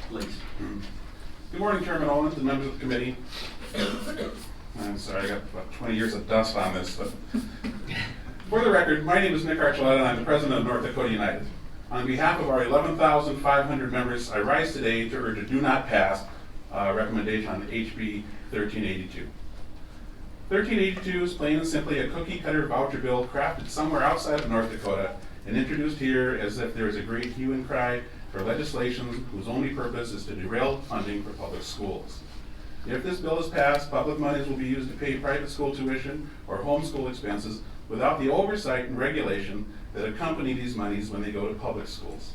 please. Good morning, Chairman Owens and members of the committee. I'm sorry, I got about 20 years of dust on this, but for the record, my name is Nich Archuleta, and I'm the president of North Dakota United. On behalf of our 11,500 members, I rise today to urge a do not pass recommendation on HB 1382. 1382 is plain and simply a cookie-cutter voucher bill crafted somewhere outside of North Dakota and introduced here as if there is a great hue and cry for legislation whose only purpose is to derail funding for public schools. If this bill is passed, public monies will be used to pay private school tuition or homeschool expenses without the oversight and regulation that accompany these monies when they go to public schools.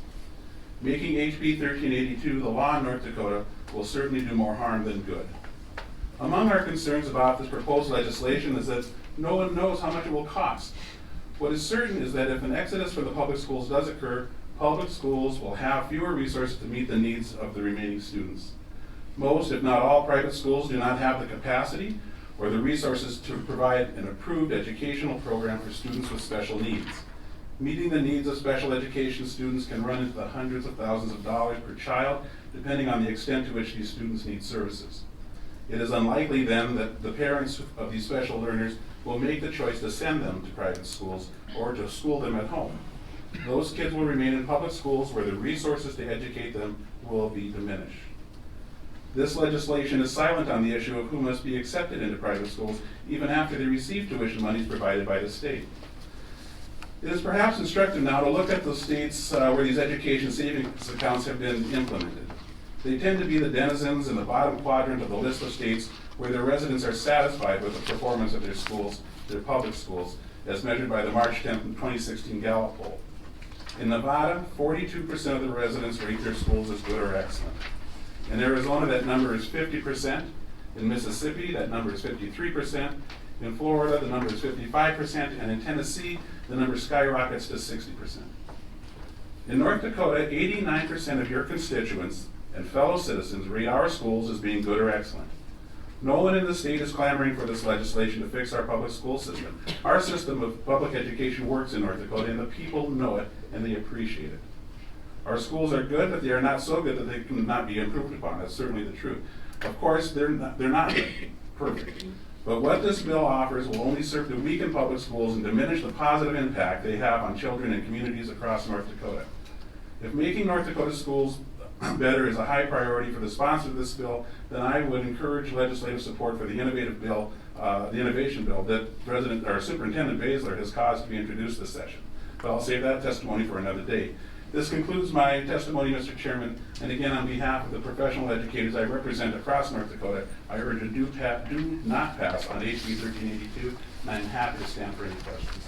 Making HB 1382 the law in North Dakota will certainly do more harm than good. Among our concerns about this proposed legislation is that no one knows how much it will cost. What is certain is that if an exodus for the public schools does occur, public schools will have fewer resources to meet the needs of the remaining students. Most, if not all, private schools do not have the capacity or the resources to provide an approved educational program for students with special needs. Meeting the needs of special education students can run into the hundreds of thousands of dollars per child, depending on the extent to which these students need services. It is unlikely then that the parents of these special learners will make the choice to send them to private schools or to school them at home. Those kids will remain in public schools where the resources to educate them will be diminished. This legislation is silent on the issue of who must be accepted into private schools even after they receive tuition monies provided by the state. It is perhaps instructive now to look at the states where these education savings accounts have been implemented. They tend to be the denizens in the bottom quadrant of the list of states where their residents are satisfied with the performance of their schools, their public schools, as measured by the March 10th, 2016 Gallup poll. In Nevada, 42% of the residents rate their schools as good or excellent. In Arizona, that number is 50%. In Mississippi, that number is 53%. In Florida, the number is 55%. And in Tennessee, the number skyrockets to 60%. In North Dakota, 89% of your constituents and fellow citizens rate our schools as being good or excellent. No one in the state is clamoring for this legislation to fix our public school system. Our system of public education works in North Dakota, and the people know it, and they appreciate it. Our schools are good, but they are not so good that they cannot be improved upon. That's certainly the truth. Of course, they're not perfect. But what this bill offers will only serve to weaken public schools and diminish the positive impact they have on children and communities across North Dakota. If making North Dakota schools better is a high priority for the sponsor of this bill, then I would encourage legislative support for the innovation bill that Superintendent Baszler has caused to be introduced this session. But I'll save that testimony for another day. This concludes my testimony, Mr. Chairman, and again, on behalf of the professional educators I represent across North Dakota, I urge a do not pass on HB 1382, and I'm happy to stand for any questions.